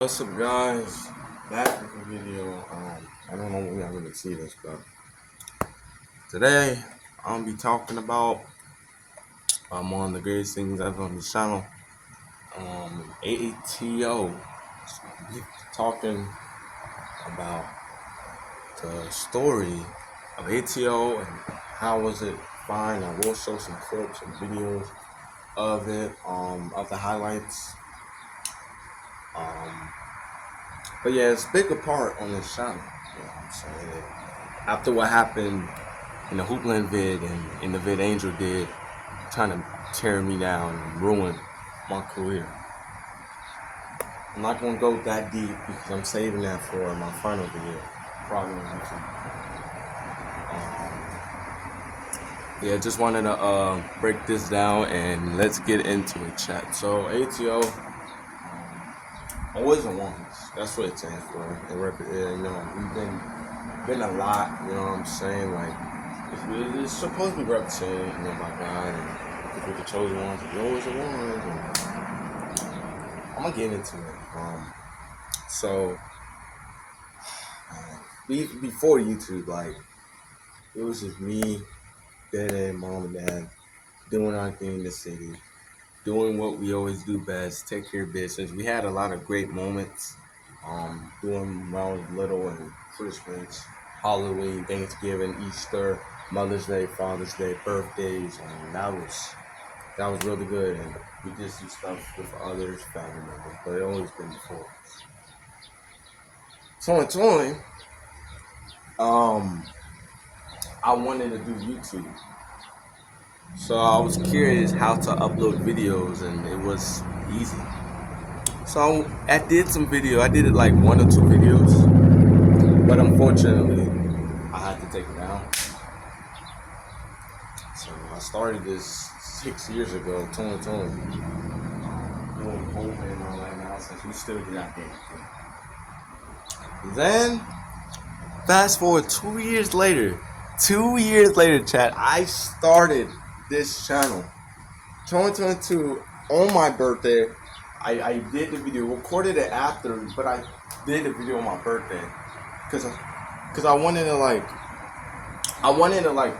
What's up, guys? Back with a video. I don't know when y'all gonna see this, but today I'm gonna be talking about one of the greatest things ever on the channel. ATO. Talking about the story of ATO and how was it fine. I will show some clips and videos of it, of the highlights. Um, but yeah, it's a big part on this channel. You know what I'm saying? After what happened in the Hoopland vid and in the vid Angel did, trying to tear me down and ruin my career. I'm not gonna go that deep because I'm saving that for my final video, probably on YouTube. Yeah, just wanted to break this down and let's get into it, chat. So ATO, always the ones. That's what it stands for. You know, we've been a lot. You know what I'm saying? Like it's supposed to be represented, you know, by God and if we're the chosen ones. We're always the ones. And I'm gonna get into it. So before YouTube, like it was just me, dad, and mom and dad doing our thing in the city, doing what we always do best, take care of business. We had a lot of great moments, doing when I was little and Christmas, Halloween, Thanksgiving, Easter, Mother's Day, Father's Day, birthdays, and that was really good. And we just do stuff with others, family members, but it always been before us. So in 20, I wanted to do YouTube. So I was curious how to upload videos, and it was easy. So I did some video. I did it like 1 or 2 videos, but unfortunately, I had to take it down. So I started this 6 years ago, 2020, doing COVID and all that nonsense. We still did not get anything. Then, fast forward 2 years later. 2 years later, chat, I started this channel. 2022 on my birthday. I did the video, recorded it after, but I did the video on my birthday because I wanted to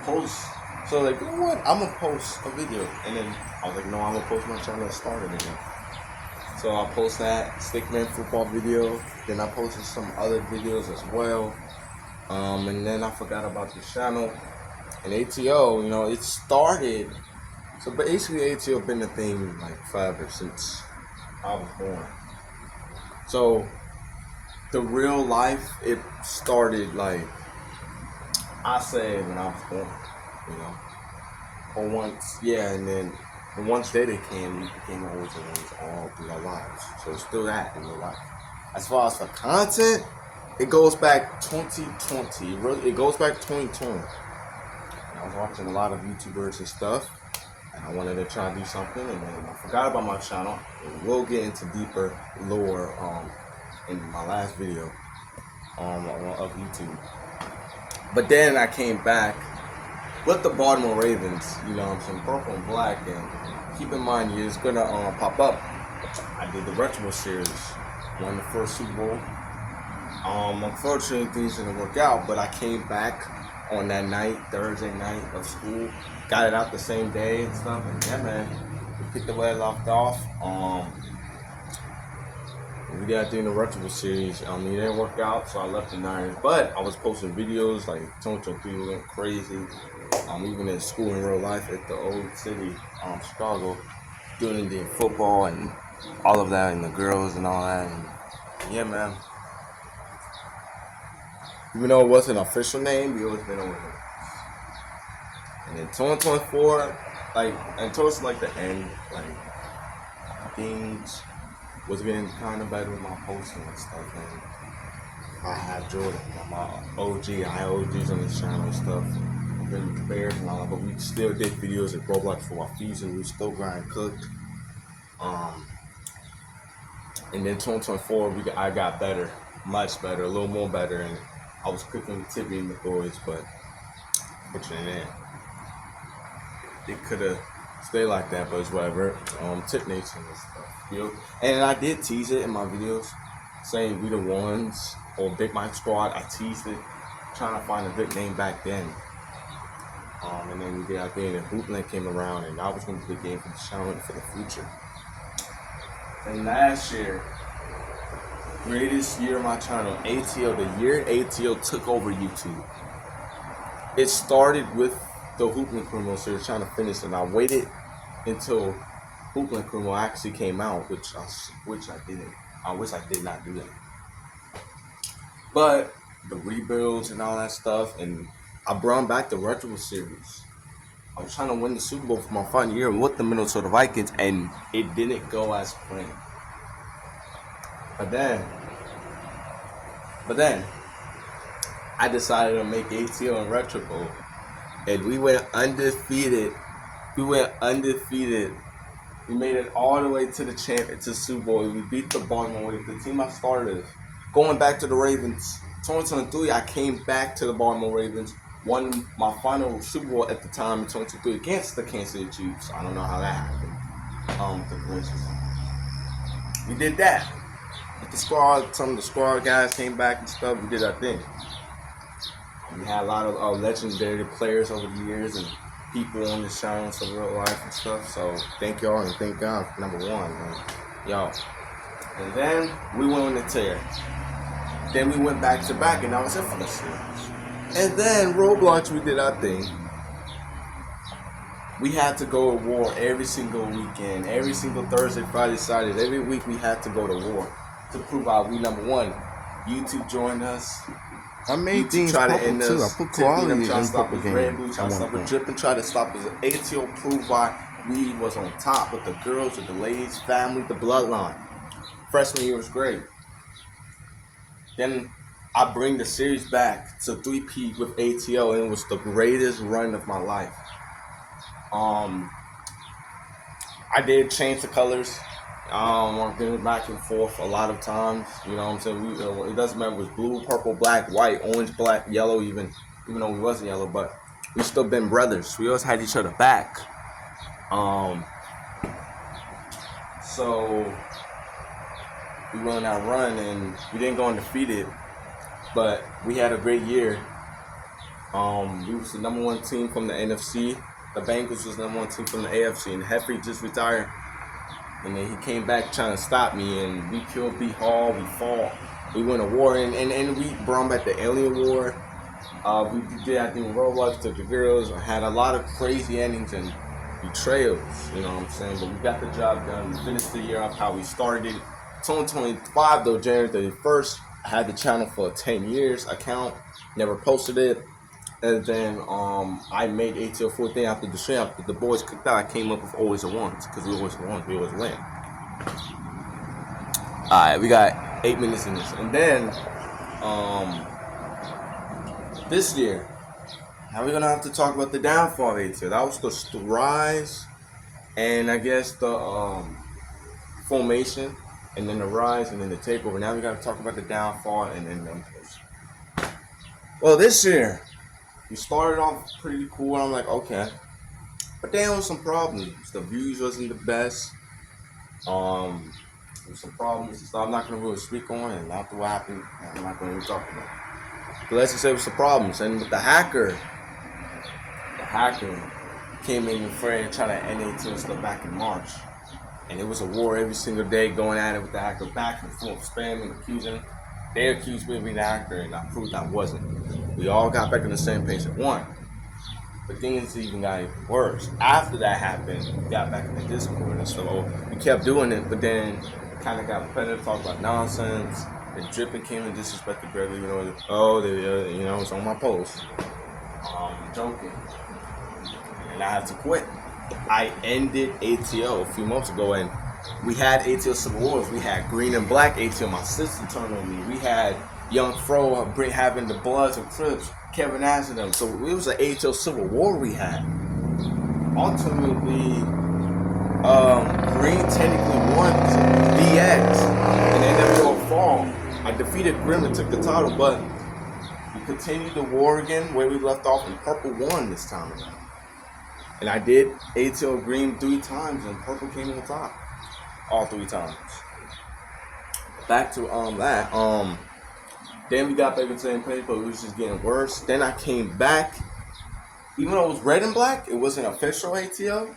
post. So like, you know what? I'm gonna post a video, and then I was like, no, I'm gonna post my channel that started it. So I post that Stickman football video. Then I posted some other videos as well. And then I forgot about the channel and ATO. You know, it started. So basically, ATO been a thing like forever since I was born. So the real life, it started like I said when I was born, you know. Or once, yeah, and then the once day they came, we became always the ones all through our lives. So it's still that in real life. As far as for content, it goes back 2020. It goes back 2020. I was watching a lot of YouTubers and stuff, and I wanted to try to do something, and then I forgot about my channel. And we'll get into deeper lore in my last video of YouTube. But then I came back with the Baltimore Ravens, you know what I'm saying, purple and black, and keep in mind it's gonna pop up. I did the retro series, won the first Super Bowl. Unfortunately things didn't work out, but I came back on that night, Thursday night of school, got it out the same day and stuff, and yeah, man, we picked the way I left off. We got doing the retro series. It didn't work out, so I left the Niners. But I was posting videos like 2023 went crazy. Even in school in real life at the old city, Chicago, doing the football and all of that, and the girls and all that. And yeah, man. Even though it wasn't an official name, we always been over here. And in 2024, like until it's like the end, like things was getting kind of better with my posting and stuff. And I had Jordan, my IOGs on this channel and stuff. Been the Bears and all that, but we still did videos at Roblox for our fees, and we still grind cooked. And then 2024, I got better, much better, a little more better, and I was cooking with Tippy and the boys, but fortunately, it could have stayed like that, but it's whatever. Tip Nation and stuff, you know? And I did tease it in my videos. saying we the ones or Big Mike Squad. I teased it, trying to find a good name back then. And then we did our thing, and Hoopland came around, and that was going to be the game for the channel and for the future. And last year, greatest year of my channel, ATO, the year ATO took over YouTube. It started with the Hoopland Criminal series, trying to finish it, and I waited until Hoopland Criminal actually came out, which I didn't. I wish I did not do that. But the rebuilds and all that stuff, and I brought back the retro series. I was trying to win the Super Bowl for my final year with the Minnesota Vikings, and it didn't go as planned. But then, I decided to make ATO and Retro Bowl, and we went undefeated. We made it all the way to the to Super Bowl. We beat the Baltimore Ravens, the team I started. Going back to the Ravens, 2023, I came back to the Baltimore Ravens, won my final Super Bowl at the time in 2023 against the Kansas City Chiefs. I don't know how that happened. We did that. With the squad, some of the squad guys came back and stuff. We did our thing. We had a lot of legendary players over the years and people on the channel, some real life and stuff. So thank y'all and thank God for number one, man. Y'all. And then we went on the tear. Then we went back to back, and that was it for the series. And then Roblox, we did our thing. We had to go to war every single weekend, every single Thursday, Friday, Saturday. Every week we had to go to war to prove out we number one. YouTube joined us. I made things purple too. I put quality in purple game. Red Blue trying to stop us. Dripping tried to stop us. ATO proved why we was on top with the girls, with the ladies, family, the bloodline. Freshman year was great. Then I bring the series back to 3P with ATO, and it was the greatest run of my life. I did change the colors. I've been back and forth a lot of times. You know what I'm saying? It doesn't matter if it was blue, purple, black, white, orange, black, yellow, even though we wasn't yellow, but we still been brothers. We always had each other back. So we went on that run, and we didn't go undefeated, but we had a great year. We was the number one team from the NFC. The Bengals was the number one team from the AFC, and Heffrey just retired. And then he came back trying to stop me, and we killed B. Hall, we fought. We went to war, and we brought back the Alien War. We did, I think, Roblox, took the girls. I had a lot of crazy endings and betrayals, you know what I'm saying? But we got the job done. We finished the year off how we started. 2025, though, January 31st, I had the channel for 10 years account, never posted it. And then I made ATO 14 after the stream. After the boys cooked out, I came up with Always the Ones, because we always the ones, we always win. Alright, we got 8 minutes in this. And then this year, now we're gonna have to talk about the downfall of ATO. That was the rise, and I guess the formation, and then the rise, and then the takeover. Now we gotta talk about the downfall and then the push. Well, this year, we started off pretty cool, and I'm like, okay. But then there was some problems. The views wasn't the best. There was some problems and stuff I'm not going to really speak on, and after what happened, I'm not going to really talk about it. But let's just say it was some problems. And with the hacker came in and trying to end ATO stuff back in March. And it was a war every single day, going at it with the hacker, back and forth, spamming, accusing. They accused me of being the hacker, and I proved I wasn't. We all got back on the same page at one. But things even got even worse. After that happened, we got back in the Discord and so we kept doing it, but then kind of got repetitive, talk about nonsense. The dripping came and disrespected Gregory, it's on my post. Joking. And I had to quit. I ended ATO a few months ago, and we had ATO Civil Wars. We had green and black ATO. My sister turned on me. We had Young Fro having the Bloods and Crips, Kevin Nash and them. So it was an ATO Civil War we had. Ultimately, Green technically won DX, and then they were all fall. I defeated Grim and took the title, but we continued the war again where we left off, and Purple won this time around. And I did ATO Green 3 times, and Purple came in the top all 3 times. back to that. Then we got back to the same place, but it was just getting worse. Then I came back. Even though it was red and black, it wasn't official ATO.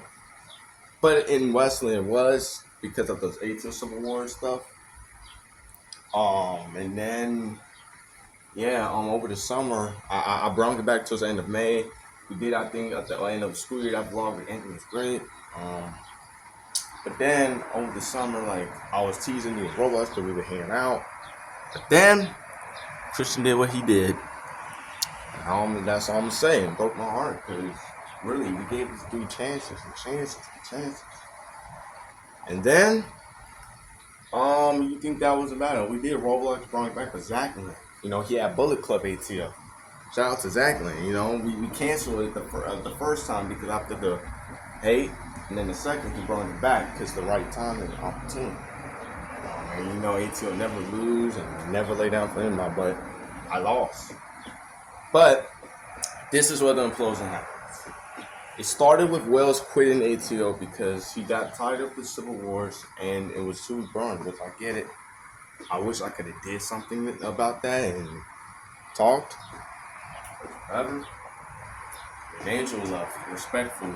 But in Westland, it was because of those ATO Civil War stuff. And then, yeah, over the summer, I brought it back towards the end of May. We did our thing at the end of the school year. That vlog, the ending was great. But then over the summer, like, I was teasing these Roblox because we were hanging out. But then Christian did what he did. That's all I'm saying. It broke my heart because really we gave this dude chances. And then, you think that was about it? We did Roblox, brought it back for Zachlin. You know, he had Bullet Club ATO. Shout out to Zachlin. You know, we canceled it the first time because after the hate, and then the second he brought it back because the right time and the opportunity. And you know, ATO never lose and never lay down for anybody, but I lost. But this is where the implosion happens. It started with Wells quitting ATO because he got tired of the Civil Wars and it was too burned, which I get it. I wish I could have did something about that and talked. Whatever. And Angel left respectfully,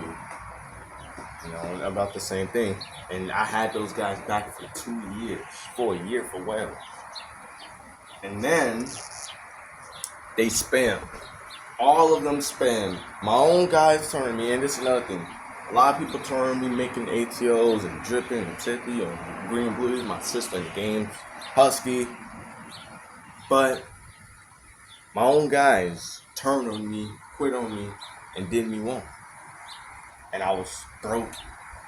you know, about the same thing. And I had those guys back for 2 years, for a year for Wells. And then they spam. All of them spam. My own guys turn me, and this is another thing. A lot of people turn me making ATOs and dripping and tippy or green blues. My sister in the game, Husky. But my own guys turned on me, quit on me, and did me wrong. And I was broke.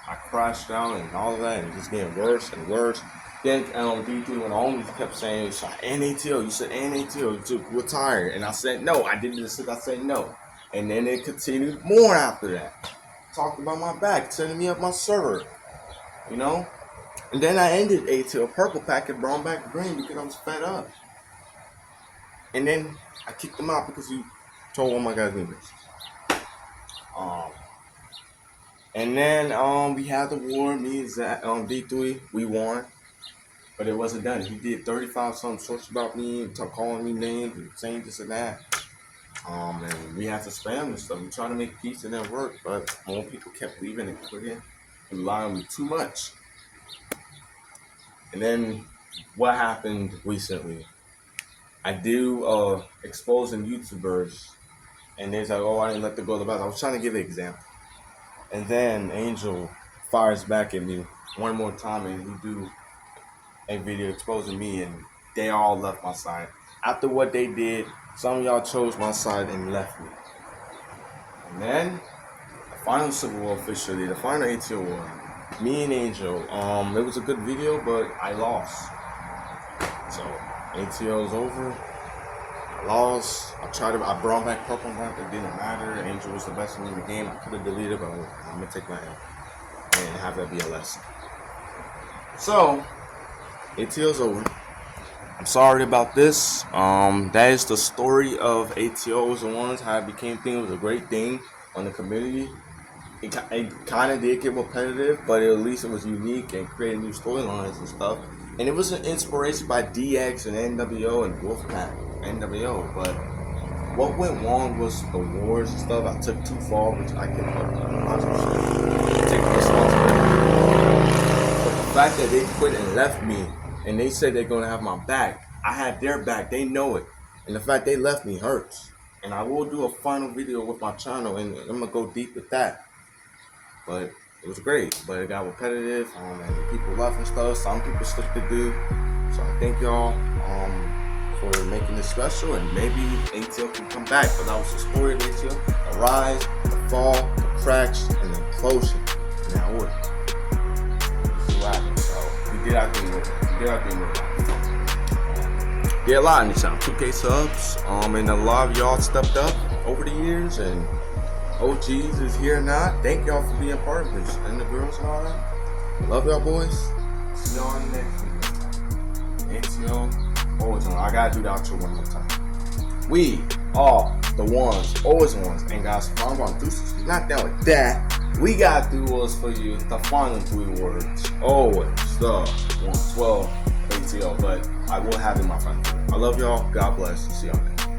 I crashed out and all of that, and just getting worse and worse. Then D3 when only kept saying, you said ATO, we're tired. And I said no. I did this, I said no. And then it continued more after that. Talked about my back, sending me up my server. You know? And then I ended ATO purple packet, brought back green because I was fed up. And then I kicked him out because he told one of my guys to do this. And then we had the war, me and D3, we won. But it wasn't done. He did 35 something shorts about me, calling me names and saying this and that. And we had to spam and stuff. We tried to make peace and it worked, but more people kept leaving and quitting and relying on me too much. And then what happened recently? I do exposing YouTubers, and they're like, oh, I didn't let the go of the battle. I was trying to give an example. And then Angel fires back at me one more time, and he do a video exposing me, and they all left my side. After what they did, some of y'all chose my side and left me. And then the final Civil War officially, the final ATO war, me and Angel, it was a good video, but I lost. So ATO's over. I lost. I brought back purple rank. It didn't matter. Angel was the best one in the game. I could have deleted, but I'm gonna take my L and have that be a lesson. So ATO's over. I'm sorry about this. That is the story of ATO AlwaysTheOnes, how it became thing. It was a great thing on the community. It kind of did get repetitive, but at least it was unique and created new storylines and stuff. And it was an inspiration by DX and NWO and Wolfpack, NWO. But what went wrong was the wars and stuff. I took too far, which I can take responsibility. But the fact that they quit and left me, and they said they're going to have my back. I had their back. They know it. And the fact they left me hurts. And I will do a final video with my channel, and I'm going to go deep with that. But it was great. But it got repetitive, and people left and stuff. Some people slipped the do. So I thank y'all for making this special. And maybe ATO can come back. But that was the story of ATO. The rise, the fall, the cracks, and the implosion. And that worked. This is what happened. So we did our thing with it. Did a lot in the channel, 2K subs, and a lot of y'all stepped up over the years, and OGs is here now. Thank y'all for being part of this, and the girls and all that. Love y'all boys. See y'all in the next video. ATO, always on. I gotta do the outro one more time. We are the ones, always the ones, and guys, I'm going to do something. Not done with that. We got 3 words for you. The final 3 words. Always the 112. ATO, but I will have it in my friend. I love y'all. God bless. See y'all next.